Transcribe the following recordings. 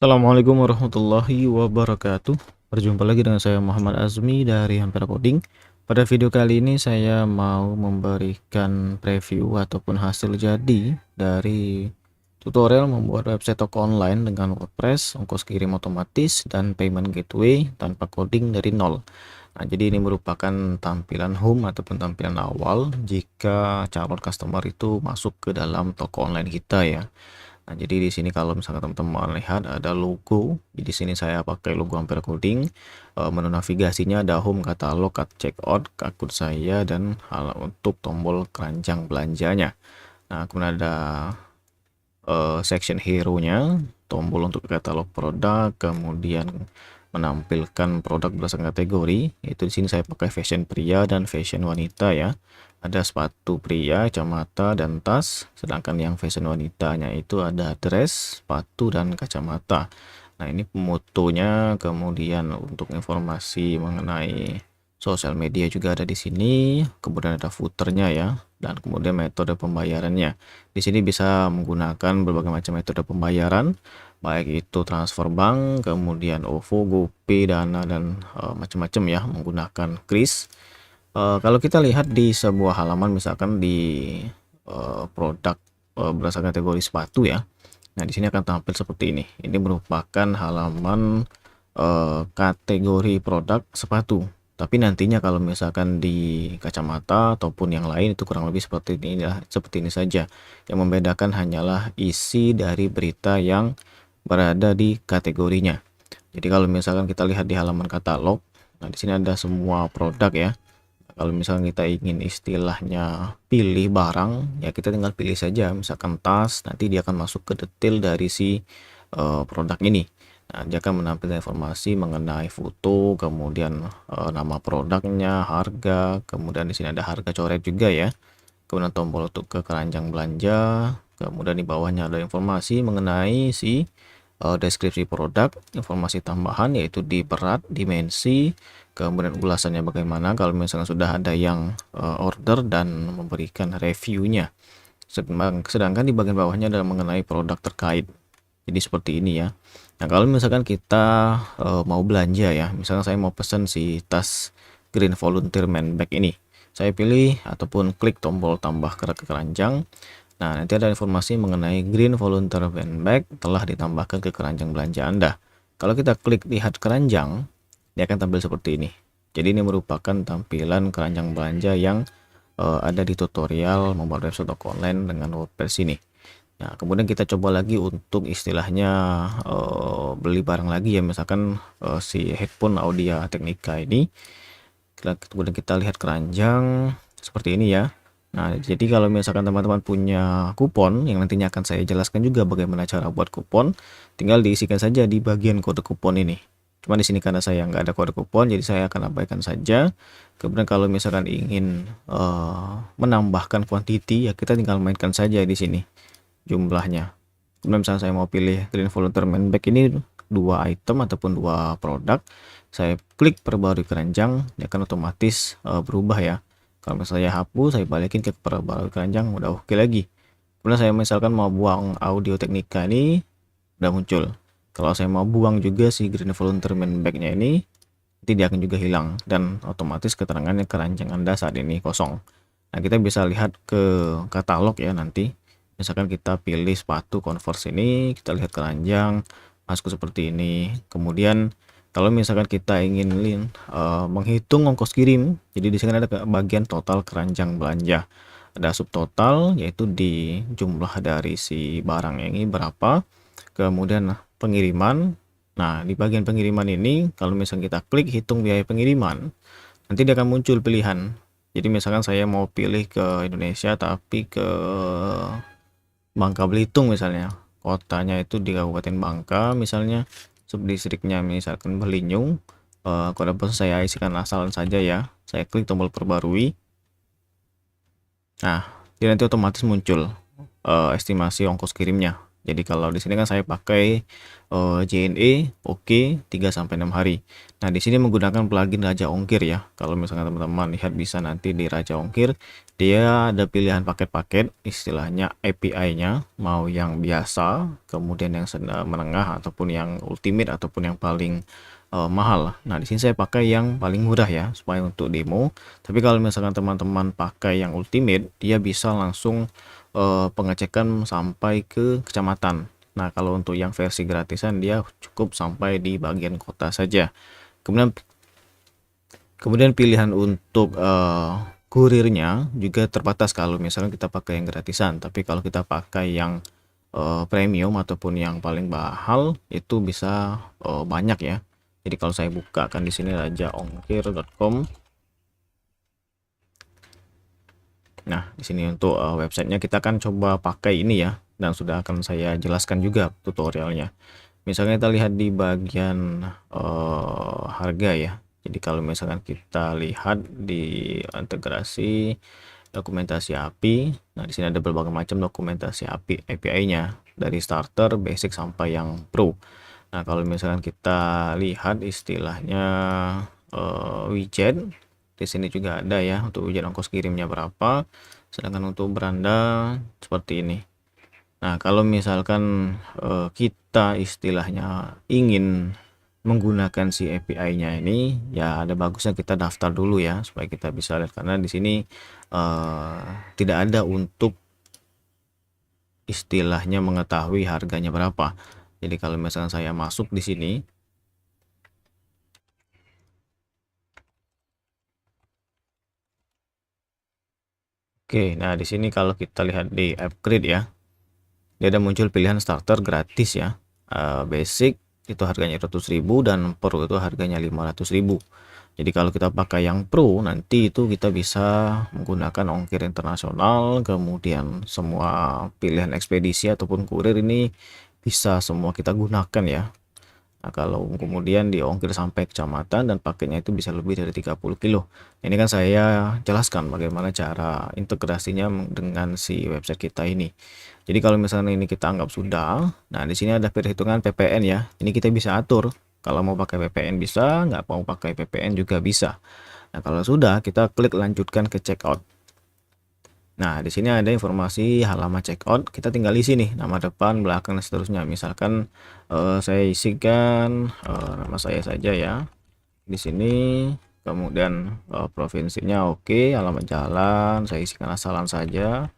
Assalamualaikum warahmatullahi wabarakatuh. Berjumpa lagi dengan saya Muhammad Azmi dari Ampere Coding. Pada video kali ini saya mau memberikan preview ataupun hasil jadi dari tutorial membuat website toko online dengan WordPress, ongkos kirim otomatis, dan payment gateway tanpa coding dari nol. Nah, jadi ini merupakan tampilan home ataupun tampilan awal jika calon customer itu masuk ke dalam toko online kita ya. Nah, jadi di sini kalau misalkan teman-teman lihat ada logo, jadi sini saya pakai logo Ampere Coding. Menu navigasinya ada home, katalog, checkout, akun saya, dan hal untuk tombol keranjang belanjanya. Nah, kemudian ada section hero-nya, tombol untuk katalog produk, kemudian menampilkan produk berdasarkan kategori. Itu di sini saya pakai fashion pria dan fashion wanita ya. Ada sepatu pria, kacamata, dan tas. Sedangkan yang fashion wanitanya itu ada dress, sepatu, dan kacamata. Nah, ini pemotonya, kemudian untuk informasi mengenai sosial media juga ada di sini. Kemudian ada footernya ya, dan kemudian metode pembayarannya. Di sini bisa menggunakan berbagai macam metode pembayaran, baik itu transfer bank, kemudian OVO, GoPay, Dana, dan macam-macam ya, menggunakan kris. Kalau kita lihat di sebuah halaman, misalkan di produk berdasarkan kategori sepatu ya. Nah, di sini akan tampil seperti ini. Ini merupakan halaman kategori produk sepatu. Tapi nantinya kalau misalkan di kacamata ataupun yang lain itu kurang lebih seperti ini ya, seperti ini saja. Yang membedakan hanyalah isi dari berita yang berada di kategorinya. Jadi kalau misalkan kita lihat di halaman katalog, nah di sini ada semua produk ya. Kalau misalkan kita ingin istilahnya pilih barang, ya kita tinggal pilih saja. Misalkan tas, nanti dia akan masuk ke detail dari si produk ini. Nah, dia akan menampilkan informasi mengenai foto, kemudian nama produknya, harga, kemudian di sini ada harga coret juga ya. Kemudian tombol untuk ke keranjang belanja, kemudian di bawahnya ada informasi mengenai si deskripsi produk, informasi tambahan yaitu di berat, dimensi, kemudian ulasannya bagaimana kalau misalnya sudah ada yang order dan memberikan reviewnya. Sedangkan di bagian bawahnya adalah mengenai produk terkait. Jadi seperti ini ya. Nah, kalau misalkan kita mau belanja ya, misalnya saya mau pesan si tas Green Volunteer Man Bag ini. Saya pilih ataupun klik tombol tambah ke keranjang. Nah, nanti ada informasi mengenai Green Volunteer Man Bag telah ditambahkan ke keranjang belanja Anda. Kalau kita klik lihat keranjang, dia akan tampil seperti ini. Jadi ini merupakan tampilan keranjang belanja yang ada di tutorial membuat website toko online dengan WordPress ini. Nah, kemudian kita coba lagi untuk istilahnya beli barang lagi ya, misalkan si headphone Audio Technica ini. Kemudian kita lihat keranjang seperti ini ya. Nah, jadi kalau misalkan teman-teman punya kupon yang nantinya akan saya jelaskan juga bagaimana cara buat kupon, tinggal diisikan saja di bagian kode kupon ini. Cuma di sini karena saya nggak ada kode kupon, jadi saya akan abaikan saja. Kemudian kalau misalkan ingin menambahkan quantity, ya kita tinggal mainkan saja di sini jumlahnya. Kemudian misalnya saya mau pilih Green Volunteer Man Bag ini 2 item ataupun 2 produk, saya klik perbarui keranjang, dia akan otomatis berubah ya. Kalau misalnya saya hapus, saya balikin ke perbarui keranjang, udah oke lagi. Kemudian saya misalkan mau buang Audio Technica ini, udah muncul. Kalau saya mau buang juga si Green Volunteer Man Bag-nya ini, nanti dia akan juga hilang dan otomatis keterangannya keranjang Anda saat ini kosong. Nah, kita bisa lihat ke katalog ya nanti. Misalkan kita pilih sepatu Converse ini, kita lihat keranjang masuk seperti ini. Kemudian kalau misalkan kita ingin menghitung ongkos kirim, jadi di sini ada bagian total keranjang belanja. Ada subtotal yaitu di jumlah dari si barang ini berapa. Kemudian pengiriman. Nah, di bagian pengiriman ini kalau misalkan kita klik hitung biaya pengiriman, nanti dia akan muncul pilihan. Jadi misalkan saya mau pilih ke Indonesia tapi ke Bangka Belitung misalnya, kotanya itu di Kabupaten Bangka misalnya, subdistriknya misalkan Belitung, kode pos saya isikan asal saja ya, saya klik tombol perbarui. Nah, dia nanti otomatis muncul estimasi ongkos kirimnya. Jadi kalau di sini kan saya pakai JNE oke 3 sampai 6 hari. Nah, di sini menggunakan plugin Raja Ongkir ya. Kalau misalnya teman-teman lihat bisa nanti di Raja Ongkir, dia ada pilihan paket-paket istilahnya API-nya, mau yang biasa, kemudian yang menengah ataupun yang ultimate ataupun yang paling mahal. Nah, di sini saya pakai yang paling murah ya supaya untuk demo. Tapi kalau misalkan teman-teman pakai yang ultimate, dia bisa langsung pengecekan sampai ke kecamatan. Nah, kalau untuk yang versi gratisan dia cukup sampai di bagian kota saja. Kemudian kemudian pilihan untuk kurirnya juga terbatas kalau misalnya kita pakai yang gratisan. Tapi kalau kita pakai yang premium ataupun yang paling mahal itu bisa banyak ya. Jadi kalau saya bukakan di sini rajaongkir.com. Nah, di sini untuk websitenya kita akan coba pakai ini ya, dan sudah akan saya jelaskan juga tutorialnya. Misalnya kita lihat di bagian harga ya. Jadi kalau misalkan kita lihat di integrasi dokumentasi API, nah di sini ada berbagai macam dokumentasi API-nya dari starter, basic sampai yang pro. Nah, kalau misalkan kita lihat istilahnya widget, di sini juga ada ya untuk widget ongkos kirimnya berapa, sedangkan untuk beranda seperti ini. Nah, kalau misalkan kita istilahnya ingin menggunakan si API-nya ini, ya ada bagusnya kita daftar dulu ya supaya kita bisa lihat, karena di sini tidak ada untuk istilahnya mengetahui harganya berapa. Jadi kalau misalkan saya masuk di sini, oke, nah di sini kalau kita lihat di upgrade ya, dia ada muncul pilihan starter gratis ya. Basic itu harganya 100.000 dan pro itu harganya 500.000. Jadi kalau kita pakai yang pro nanti itu kita bisa menggunakan ongkir internasional, kemudian semua pilihan ekspedisi ataupun kurir ini bisa semua kita gunakan ya. Nah, kalau kemudian diongkir sampai kecamatan dan paketnya itu bisa lebih dari 30 kilo. Ini kan saya jelaskan bagaimana cara integrasinya dengan si website kita ini. Jadi kalau misalnya ini kita anggap sudah, nah di sini ada perhitungan PPN ya. Ini kita bisa atur. Kalau mau pakai PPN bisa, nggak mau pakai PPN juga bisa. Nah, kalau sudah, kita klik lanjutkan ke checkout. Nah, di sini ada informasi halaman checkout. Kita tinggal isi nih nama depan, belakang dan seterusnya. Misalkan saya isikan nama saya saja ya. Di sini kemudian provinsinya oke, alamat jalan saya isikan asalan saja.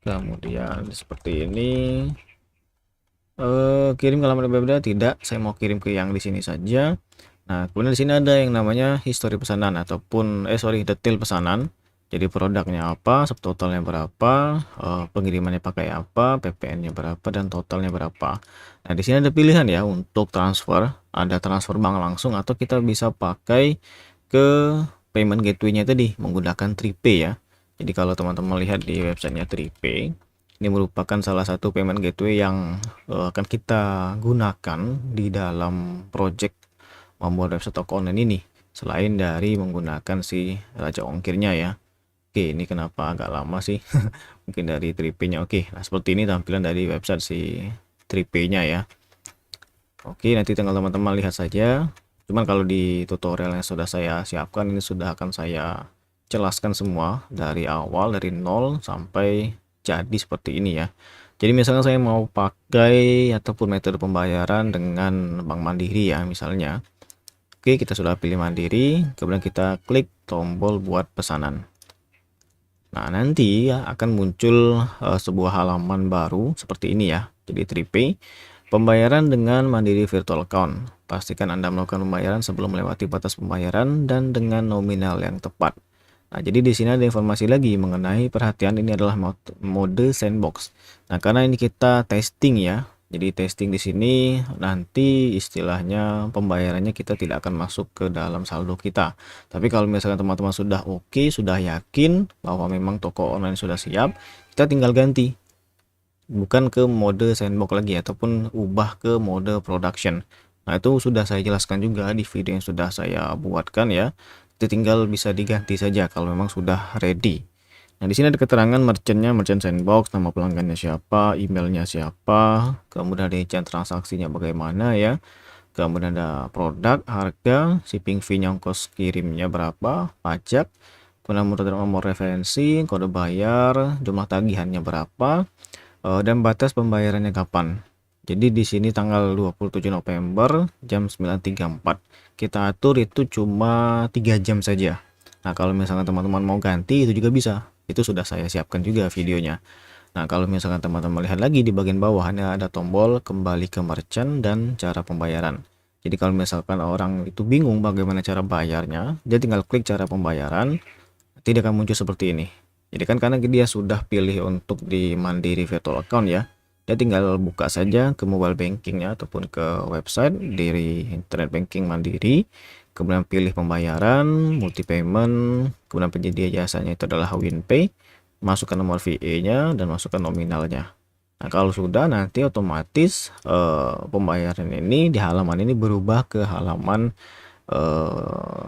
Kemudian seperti ini. Kirim ke alamat berbeda tidak, saya mau kirim ke yang di sini saja. Nah, kemudian di sini ada yang namanya history pesanan ataupun detail pesanan. Jadi produknya apa, subtotalnya berapa, pengirimannya pakai apa, PPN-nya berapa, dan totalnya berapa. Nah, di sini ada pilihan ya untuk transfer, ada transfer bank langsung atau kita bisa pakai ke payment gateway-nya tadi menggunakan Tripay ya. Jadi kalau teman-teman lihat di websitenya Tripay, ini merupakan salah satu payment gateway yang akan kita gunakan di dalam project membuat website toko online ini, selain dari menggunakan si Raja Ongkirnya ya. Oke, ini kenapa agak lama sih? Mungkin dari Tripay-nya. Oke, nah seperti ini tampilan dari website si Tripay-nya ya. Oke, nanti tinggal teman-teman lihat saja. Cuman kalau di tutorial yang sudah saya siapkan ini sudah akan saya jelaskan semua dari awal, dari nol sampai jadi seperti ini ya. Jadi misalnya saya mau pakai ataupun metode pembayaran dengan Bank Mandiri ya misalnya. Oke, kita sudah pilih Mandiri, kemudian kita klik tombol buat pesanan. Nah, nanti ya akan muncul sebuah halaman baru seperti ini ya. Jadi Tripay, pembayaran dengan Mandiri Virtual Account. Pastikan Anda melakukan pembayaran sebelum melewati batas pembayaran dan dengan nominal yang tepat. Nah, jadi di sini ada informasi lagi mengenai perhatian, ini adalah mode sandbox. Nah, karena ini kita testing ya. Jadi testing di sini nanti istilahnya pembayarannya kita tidak akan masuk ke dalam saldo kita. Tapi kalau misalkan teman-teman sudah oke, sudah yakin bahwa memang toko online sudah siap, kita tinggal ganti. Bukan ke mode sandbox lagi ataupun ubah ke mode production. Nah, itu sudah saya jelaskan juga di video yang sudah saya buatkan ya. Itu tinggal bisa diganti saja kalau memang sudah ready. Nah, di sini ada keterangan merchantnya, merchant sandbox, nama pelanggannya siapa, emailnya siapa, kemudian rincian transaksinya bagaimana ya, kemudian ada produk, harga, shipping fee-nya, ongkos kirimnya berapa, pajak, kemudian nomor referensi, kode bayar, jumlah tagihannya berapa, dan batas pembayarannya kapan. Jadi di sini tanggal 27 November jam 9.34. Kita atur itu cuma 3 jam saja. Nah, kalau misalkan teman-teman mau ganti itu juga bisa. Itu sudah saya siapkan juga videonya. Nah, kalau misalkan teman-teman lihat lagi di bagian bawah ada tombol kembali ke merchant dan cara pembayaran. Jadi kalau misalkan orang itu bingung bagaimana cara bayarnya, dia tinggal klik cara pembayaran, tidak akan muncul seperti ini. Jadi kan karena dia sudah pilih untuk di Mandiri virtual account ya, dia tinggal buka saja ke mobile bankingnya ataupun ke website dari internet banking Mandiri, kemudian pilih pembayaran, multi payment, kemudian penyedia jasanya itu adalah WinPay, masukkan nomor VE-nya dan masukkan nominalnya. Nah, kalau sudah nanti otomatis pembayaran ini di halaman ini berubah ke halaman eh,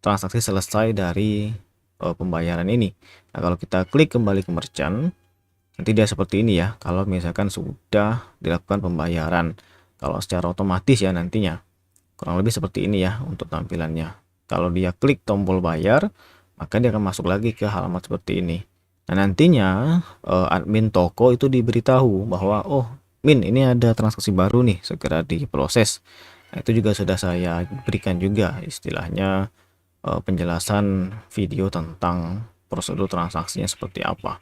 transaksi selesai dari pembayaran ini. Nah, kalau kita klik kembali ke merchant, nanti dia seperti ini ya. Kalau misalkan sudah dilakukan pembayaran, kalau secara otomatis ya nantinya kurang lebih seperti ini ya untuk tampilannya. Kalau dia klik tombol bayar, maka dia akan masuk lagi ke halaman seperti ini. Nah, nantinya admin toko itu diberitahu bahwa oh Min, ini ada transaksi baru nih, segera diproses. Nah, itu juga sudah saya berikan juga istilahnya penjelasan video tentang prosedur transaksinya seperti apa.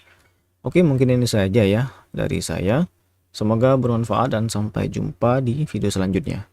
Oke, mungkin ini saja ya dari saya. Semoga bermanfaat dan sampai jumpa di video selanjutnya.